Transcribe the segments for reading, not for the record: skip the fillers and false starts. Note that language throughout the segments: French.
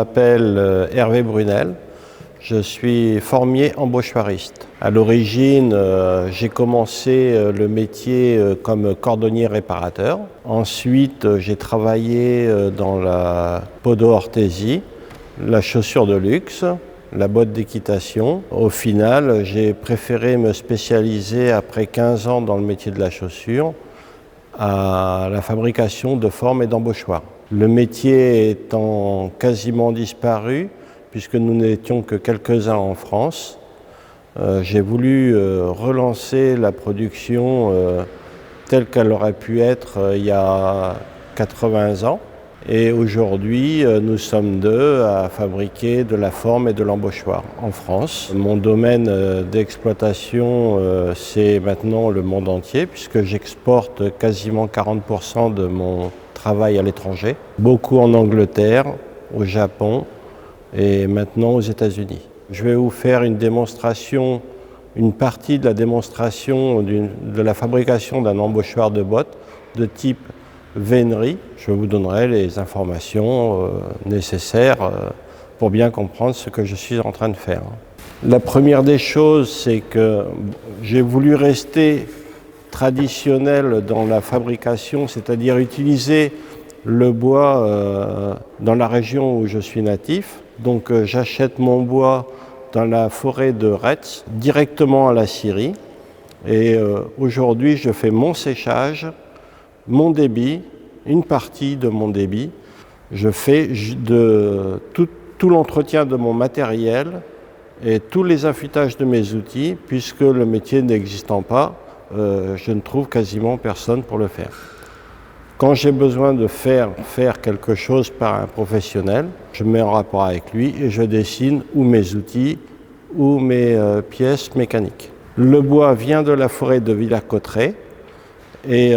m'appelle Hervé Brunel, je suis formier embauchoiriste. À l'origine, j'ai commencé le métier comme cordonnier réparateur. Ensuite, j'ai travaillé dans la podo-orthésie, la chaussure de luxe, la boîte d'équitation. Au final, j'ai préféré me spécialiser après 15 ans dans le métier de la chaussure à la fabrication de formes et d'embauchoirs. Le métier étant quasiment disparu, puisque nous n'étions que quelques-uns en France, j'ai voulu relancer la production telle qu'elle aurait pu être il y a 80 ans. Et aujourd'hui, nous sommes deux à fabriquer de la forme et de l'embauchoir en France. Mon domaine d'exploitation, c'est maintenant le monde entier, puisque j'exporte quasiment 40% de mon travail à l'étranger. Beaucoup en Angleterre, au Japon et maintenant aux États-Unis. Je vais vous faire une démonstration, une partie de la démonstration de la fabrication d'un embauchoir de bottes de type vénerie. Je vous donnerai les informations nécessaires pour bien comprendre ce que je suis en train de faire. La première des choses, c'est que j'ai voulu rester traditionnel dans la fabrication, c'est-à-dire utiliser le bois dans la région où je suis natif. Donc j'achète mon bois dans la forêt de Retz, directement à la scierie. Et aujourd'hui, je fais mon séchage, mon débit, une partie de mon débit. Je fais tout l'entretien de mon matériel et tous les affûtages de mes outils, puisque le métier n'existant pas, je ne trouve quasiment personne pour le faire. Quand j'ai besoin de faire quelque chose par un professionnel, je me mets en rapport avec lui et je dessine ou mes outils ou mes pièces mécaniques. Le bois vient de la forêt de Villers-Cotterêts et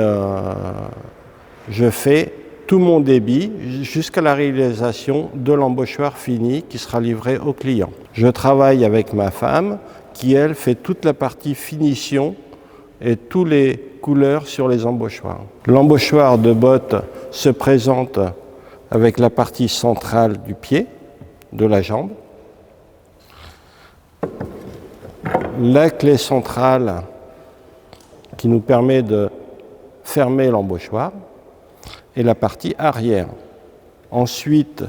je fais tout mon débit jusqu'à la réalisation de l'embauchoir fini qui sera livré au client. Je travaille avec ma femme qui, elle, fait toute la partie finition et toutes les couleurs sur les embauchoirs. L'embauchoir de bottes se présente avec la partie centrale du pied, de la jambe, la clé centrale qui nous permet de fermer l'embauchoir et la partie arrière. Ensuite,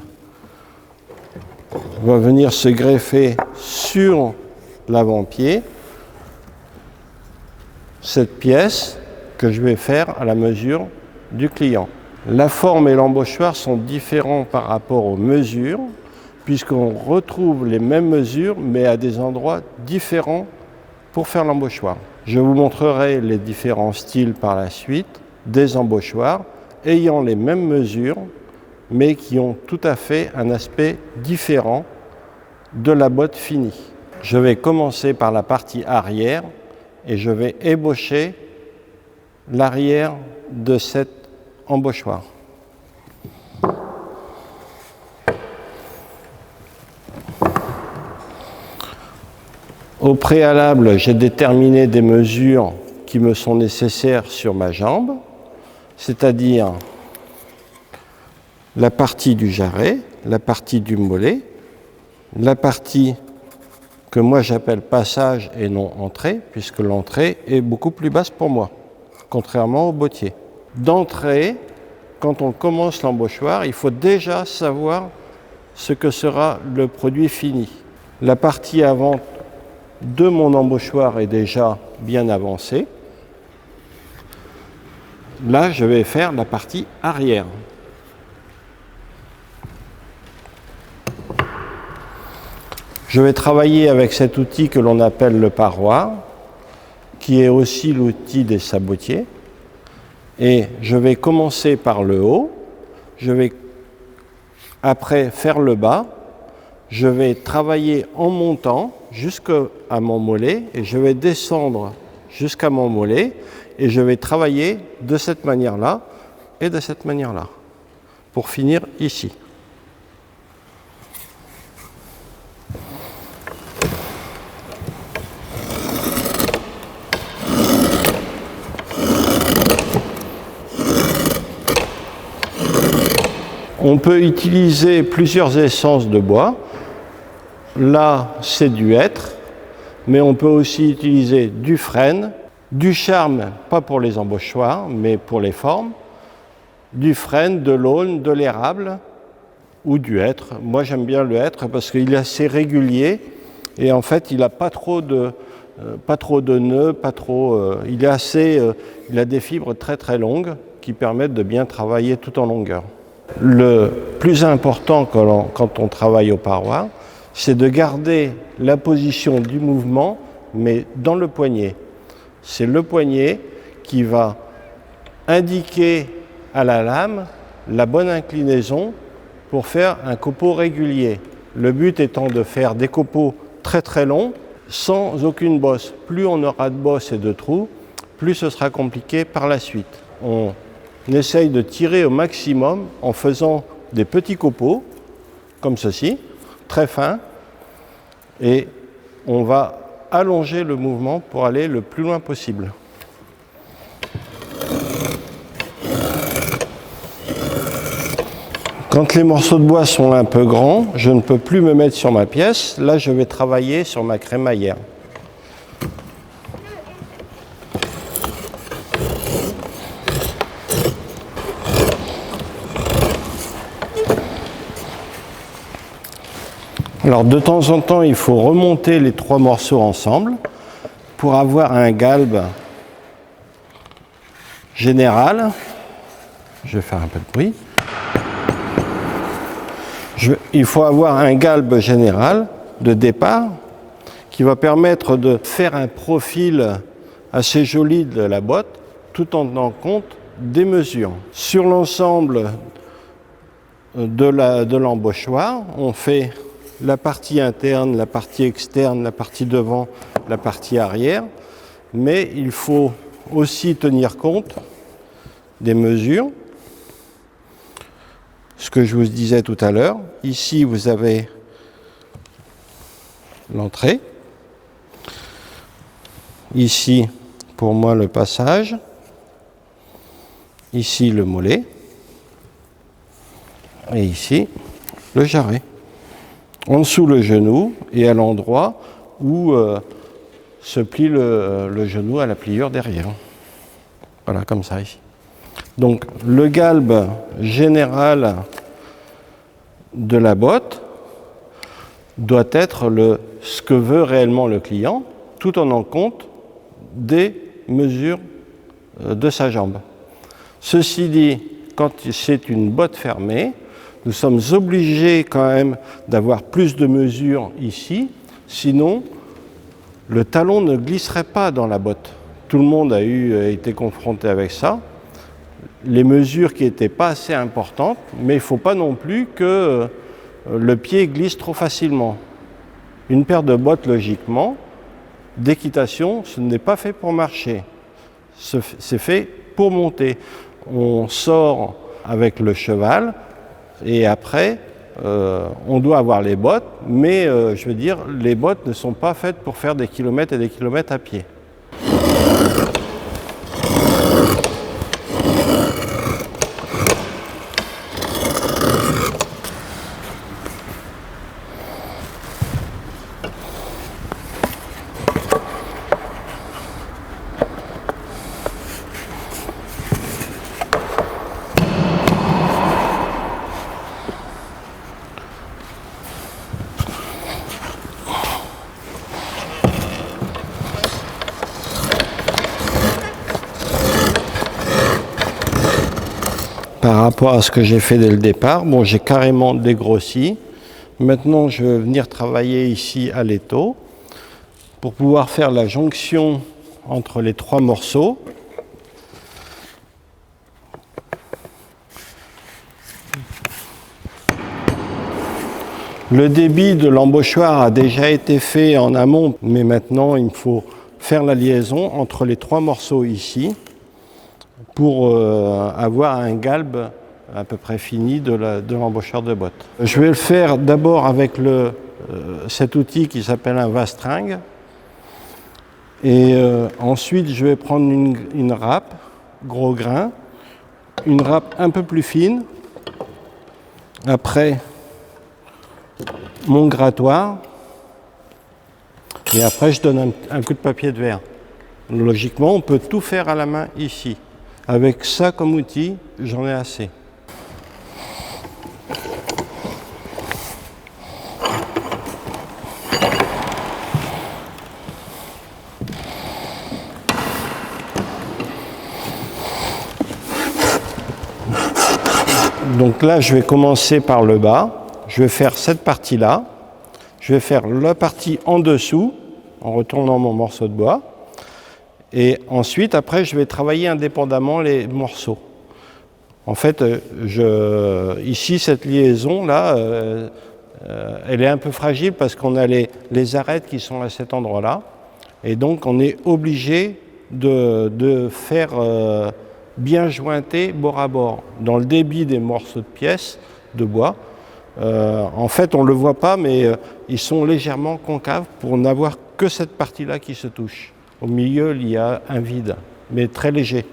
va venir se greffer sur l'avant-pied cette pièce que je vais faire à la mesure du client. La forme et l'embauchoir sont différents par rapport aux mesures, puisqu'on retrouve les mêmes mesures, mais à des endroits différents pour faire l'embauchoir. Je vous montrerai les différents styles par la suite des embauchoirs ayant les mêmes mesures, mais qui ont tout à fait un aspect différent de la botte finie. Je vais commencer par la partie arrière et je vais ébaucher l'arrière de cet embauchoir. Au préalable, j'ai déterminé des mesures qui me sont nécessaires sur ma jambe, c'est-à-dire la partie du jarret, la partie du mollet, la partie que moi j'appelle passage et non entrée, puisque l'entrée est beaucoup plus basse pour moi, contrairement au bottier. D'entrée, quand on commence l'embauchoir, il faut déjà savoir ce que sera le produit fini. La partie avant de mon embauchoir est déjà bien avancée. Là, je vais faire la partie arrière. Je vais travailler avec cet outil que l'on appelle le parroir, qui est aussi l'outil des sabotiers. Et je vais commencer par le haut, je vais après faire le bas, je vais travailler en montant jusqu'à mon mollet et je vais descendre jusqu'à mon mollet et je vais travailler de cette manière-là et de cette manière-là pour finir ici. On peut utiliser plusieurs essences de bois. Là, c'est du hêtre, mais on peut aussi utiliser du frêne, du charme, pas pour les embauchoirs, mais pour les formes, du frêne, de l'aulne, de l'érable ou du hêtre. Moi, j'aime bien le hêtre parce qu'il est assez régulier et en fait, il n'a pas trop de nœuds, il a des fibres très très longues qui permettent de bien travailler tout en longueur. Le plus important quand on travaille aux parois, c'est de garder la position du mouvement, mais dans le poignet. C'est le poignet qui va indiquer à la lame la bonne inclinaison pour faire un copeau régulier. Le but étant de faire des copeaux très très longs, sans aucune bosse. Plus on aura de bosses et de trous, plus ce sera compliqué par la suite. On essaye de tirer au maximum en faisant des petits copeaux, comme ceci, très fins, et on va allonger le mouvement pour aller le plus loin possible. Quand les morceaux de bois sont un peu grands, je ne peux plus me mettre sur ma pièce. Là, je vais travailler sur ma crémaillère. Alors, de temps en temps, il faut remonter les 3 morceaux ensemble pour avoir un galbe général. Je vais faire un peu de bruit. Il faut avoir un galbe général de départ qui va permettre de faire un profil assez joli de la botte tout en tenant compte des mesures. Sur l'ensemble de l'embauchoir, on fait la partie interne, la partie externe, la partie devant, la partie arrière, mais il faut aussi tenir compte des mesures. Ce que je vous disais tout à l'heure, ici vous avez l'entrée, ici pour moi le passage, ici le mollet et ici le jarret. En dessous le genou et à l'endroit où se plie le genou à la pliure derrière. Voilà, comme ça ici. Donc le galbe général de la botte doit être ce que veut réellement le client, tout en tenant compte des mesures de sa jambe. Ceci dit, quand c'est une botte fermée, nous sommes obligés quand même d'avoir plus de mesures ici, sinon le talon ne glisserait pas dans la botte. Tout le monde a été confronté avec ça. Les mesures qui n'étaient pas assez importantes, mais il ne faut pas non plus que le pied glisse trop facilement. Une paire de bottes, logiquement, d'équitation, ce n'est pas fait pour marcher. C'est fait pour monter. On sort avec le cheval et après, on doit avoir les bottes, mais je veux dire, les bottes ne sont pas faites pour faire des kilomètres et des kilomètres à pied. Par rapport à ce que j'ai fait dès le départ, bon, j'ai carrément dégrossi. Maintenant, je vais venir travailler ici à l'étau pour pouvoir faire la jonction entre les 3 morceaux. Le débit de l'embauchoir a déjà été fait en amont, mais maintenant il me faut faire la liaison entre les 3 morceaux ici pour avoir un galbe à peu près fini de l'embauchoir de botte. Je vais le faire d'abord avec cet outil qui s'appelle un vastringue. Et ensuite, je vais prendre une râpe, gros grain, une râpe un peu plus fine, Après, mon grattoir. Et après, je donne un coup de papier de verre. Logiquement, on peut tout faire à la main ici. Avec ça comme outil, j'en ai assez. Donc là, je vais commencer par le bas. Je vais faire cette partie-là. Je vais faire la partie en dessous, en retournant mon morceau de bois. Et ensuite, après, je vais travailler indépendamment les morceaux. En fait, ici, cette liaison-là, elle est un peu fragile parce qu'on a les arêtes qui sont à cet endroit-là. Et donc, on est obligé de faire bien jointer bord à bord. Dans le débit des morceaux de pièces de bois, en fait, on ne le voit pas, mais ils sont légèrement concaves pour n'avoir que cette partie-là qui se touche. Au milieu, il y a un vide, mais très léger.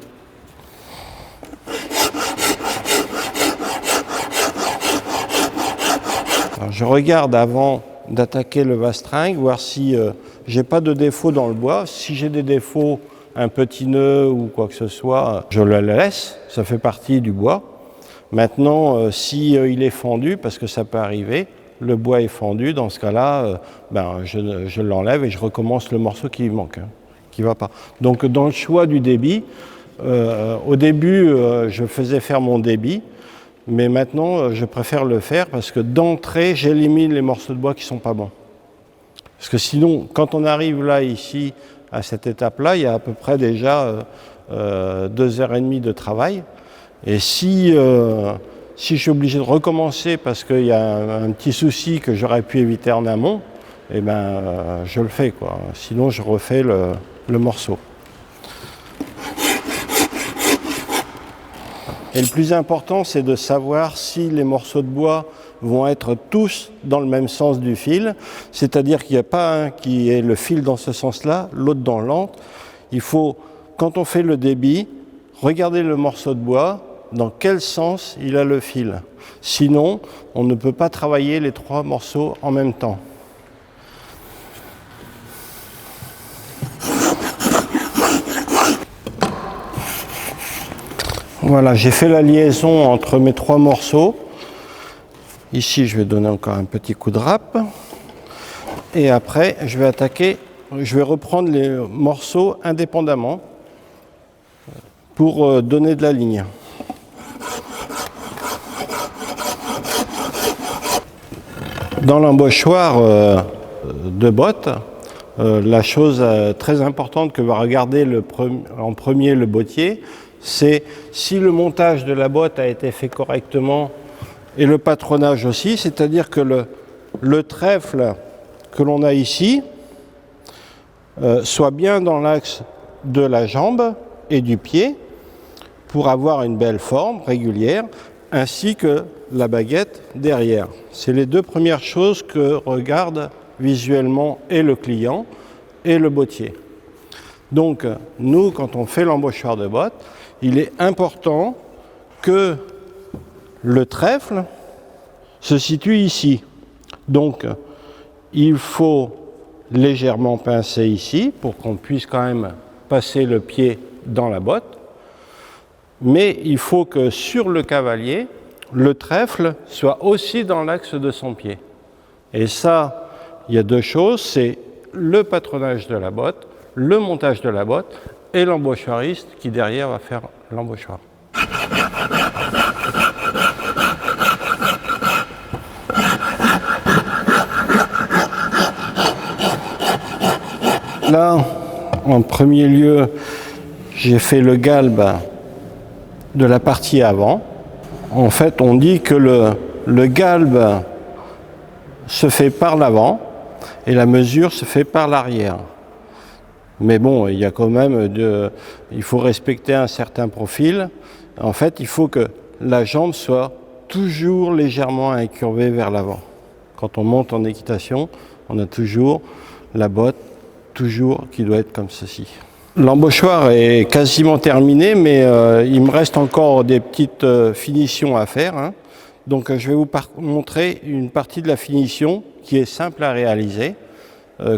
Alors, je regarde avant d'attaquer le vastringue, voir si j'ai pas de défaut dans le bois. Si j'ai des défauts, un petit nœud ou quoi que ce soit, je le laisse, ça fait partie du bois. Maintenant, si il est fendu, parce que ça peut arriver, le bois est fendu, dans ce cas-là, je l'enlève et je recommence le morceau qui manque, qui ne va pas. Donc dans le choix du débit, au début, je faisais faire mon débit, mais maintenant, je préfère le faire parce que d'entrée, j'élimine les morceaux de bois qui ne sont pas bons. Parce que sinon, quand on arrive là, ici, à cette étape-là, il y a à peu près déjà 2h30 de travail. Et si je suis obligé de recommencer parce qu'il y a un petit souci que j'aurais pu éviter en amont, eh ben, je le fais, quoi. Sinon, je refais le morceau. Et le plus important, c'est de savoir si les morceaux de bois vont être tous dans le même sens du fil, c'est-à-dire qu'il n'y a pas un qui est le fil dans ce sens-là, l'autre dans l'autre. Il faut, quand on fait le débit, regarder le morceau de bois, dans quel sens il a le fil. Sinon, on ne peut pas travailler les 3 morceaux en même temps. Voilà, j'ai fait la liaison entre mes 3 morceaux. Ici, je vais donner encore un petit coup de râpe. Et après, je vais reprendre les morceaux indépendamment pour donner de la ligne. Dans l'embauchoir de botte, la chose très importante que va regarder en premier le bottier, c'est si le montage de la botte a été fait correctement et le patronage aussi, c'est-à-dire que le trèfle que l'on a ici soit bien dans l'axe de la jambe et du pied pour avoir une belle forme régulière, ainsi que la baguette derrière. C'est les 2 premières choses que regarde visuellement et le client et le bottier. Donc nous, quand on fait l'embauchoir de botte, il est important que le trèfle se situe ici. Donc il faut légèrement pincer ici pour qu'on puisse quand même passer le pied dans la botte. Mais il faut que sur le cavalier, le trèfle soit aussi dans l'axe de son pied. Et ça, il y a 2 choses, c'est le patronage de la botte, le montage de la botte et l'embauchoiriste qui derrière va faire l'embauchoir. Là, en premier lieu, j'ai fait le galbe de la partie avant. En fait, on dit que le galbe se fait par l'avant et la mesure se fait par l'arrière. Mais bon, il y a quand même il faut respecter un certain profil. En fait, il faut que la jambe soit toujours légèrement incurvée vers l'avant. Quand on monte en équitation, on a toujours la botte qui doit être comme ceci. L'embauchoir est quasiment terminé, mais il me reste encore des petites finitions à faire, Donc je vais vous montrer une partie de la finition qui est simple à réaliser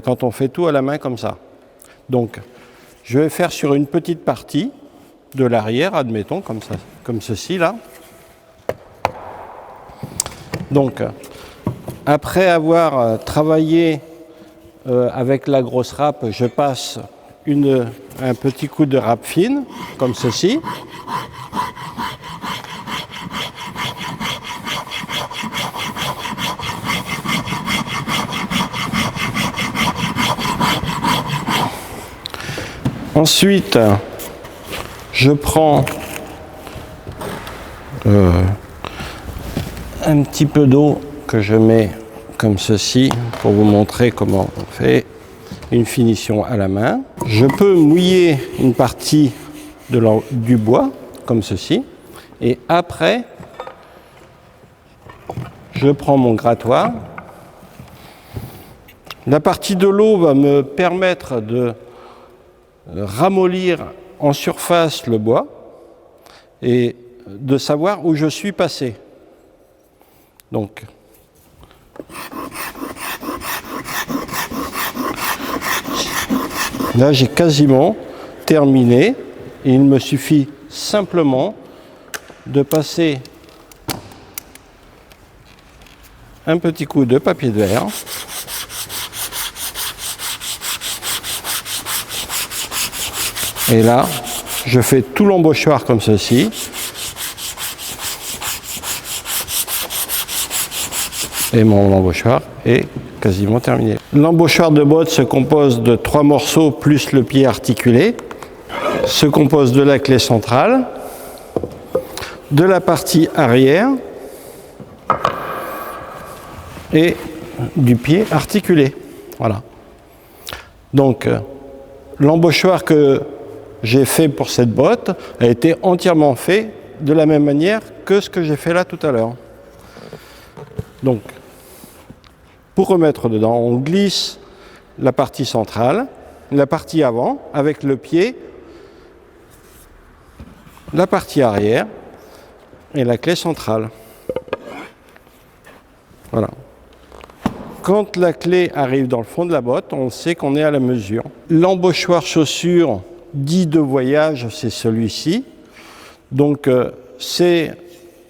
quand on fait tout à la main comme ça. Donc je vais faire sur une petite partie de l'arrière, admettons, comme ça, comme ceci là. Donc après avoir travaillé avec la grosse râpe, je passe un petit coup de râpe fine, comme ceci. Ensuite, je prends un petit peu d'eau que je mets comme ceci pour vous montrer comment on fait une finition à la main. Je peux mouiller une partie du bois comme ceci et après je prends mon grattoir. La partie de l'eau va me permettre de ramollir en surface le bois et de savoir où je suis passé. Donc, là j'ai quasiment terminé et il me suffit simplement de passer un petit coup de papier de verre . Et là, je fais tout l'embauchoir comme ceci. Et mon embauchoir est quasiment terminé. L'embauchoir de botte se compose de 3 morceaux plus le pied articulé. Se compose de la clé centrale, de la partie arrière et du pied articulé. Voilà. Donc, l'embauchoir que j'ai fait pour cette botte a été entièrement fait de la même manière que ce que j'ai fait là tout à l'heure. Donc, pour remettre dedans, on glisse la partie centrale, la partie avant avec le pied, la partie arrière et la clé centrale. Voilà. Quand la clé arrive dans le fond de la botte, on sait qu'on est à la mesure. L'embauchoir chaussure dit de voyage, c'est celui-ci. Donc,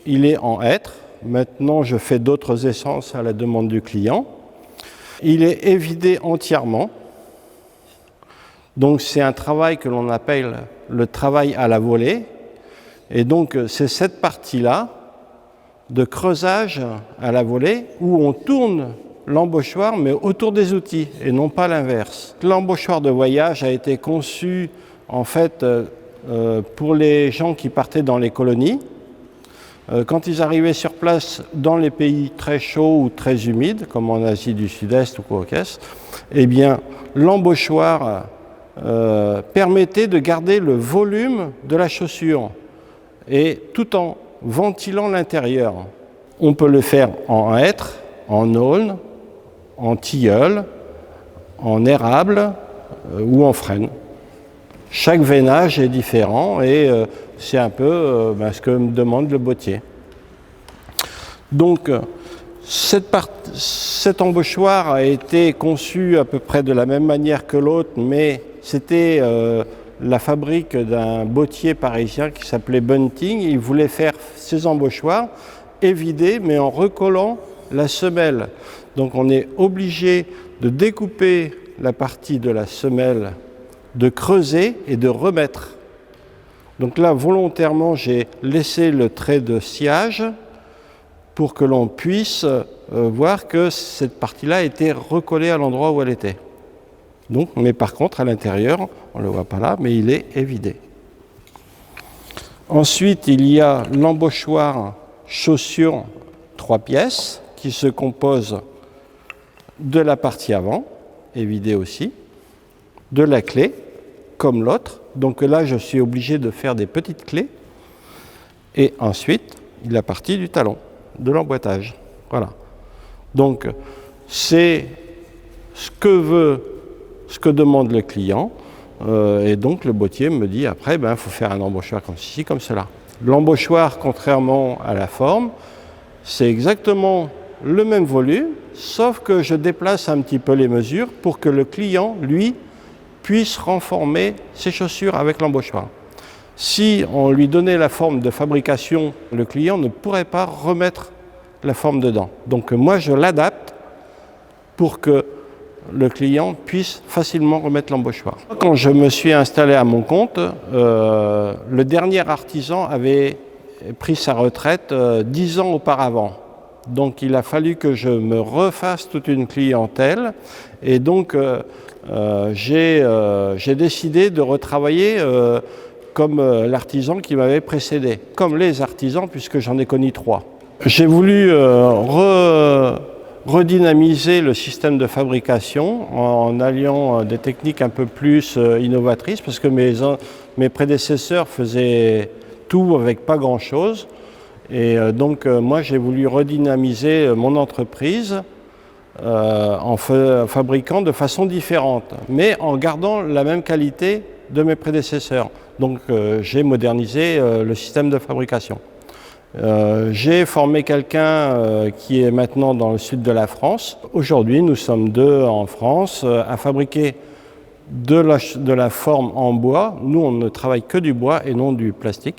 il est en hêtre. Maintenant, je fais d'autres essences à la demande du client. Il est évidé entièrement. Donc, c'est un travail que l'on appelle le travail à la volée. Et donc, c'est cette partie-là de creusage à la volée où on tourne l'embauchoir, mais autour des outils, et non pas l'inverse. L'embauchoir de voyage a été conçu, en fait, pour les gens qui partaient dans les colonies. Quand ils arrivaient sur place dans les pays très chauds ou très humides, comme en Asie du Sud-Est ou Caucase, eh bien, l'embauchoir permettait de garder le volume de la chaussure, et tout en ventilant l'intérieur. On peut le faire en hêtre, en aulne, en tilleul, en érable ou en frêne. Chaque veinage est différent et c'est un peu ce que me demande le bottier. Donc cet embauchoir a été conçu à peu près de la même manière que l'autre, mais c'était la fabrique d'un bottier parisien qui s'appelait Bunting. Il voulait faire ses embauchoirs évidés, mais en recollant la semelle. Donc on est obligé de découper la partie de la semelle, de creuser et de remettre. Donc là, volontairement, j'ai laissé le trait de sciage pour que l'on puisse voir que cette partie-là était recollée à l'endroit où elle était. Donc, mais par contre, à l'intérieur, on ne le voit pas là, mais il est évidé. Ensuite, il y a l'embauchoir chaussure 3 pièces qui se compose de la partie avant, évidée aussi, de la clé, comme l'autre. Donc là, je suis obligé de faire des petites clés. Et ensuite, la partie du talon, de l'emboîtage. Voilà. Donc, c'est ce que demande le client. Et donc, le bottier me dit après, il faut faire un embauchoir comme ceci, comme cela. L'embauchoir, contrairement à la forme, C'est exactement le même volume, sauf que je déplace un petit peu les mesures pour que le client, lui, puisse renformer ses chaussures avec l'embauchoir. Si on lui donnait la forme de fabrication, le client ne pourrait pas remettre la forme dedans. Donc moi, je l'adapte pour que le client puisse facilement remettre l'embauchoir. Quand je me suis installé à mon compte, le dernier artisan avait pris sa retraite 10 ans auparavant. Donc il a fallu que je me refasse toute une clientèle et donc j'ai décidé de retravailler comme l'artisan qui m'avait précédé, comme les artisans puisque j'en ai connu 3. J'ai voulu redynamiser le système de fabrication en alliant des techniques un peu plus innovatrices parce que mes prédécesseurs faisaient tout avec pas grand-chose. Et donc moi j'ai voulu redynamiser mon entreprise en fabriquant de façon différente, mais en gardant la même qualité de mes prédécesseurs. Donc j'ai modernisé le système de fabrication. J'ai formé quelqu'un qui est maintenant dans le sud de la France. Aujourd'hui, nous sommes 2 en France à fabriquer de la forme en bois. Nous, on ne travaille que du bois et non du plastique.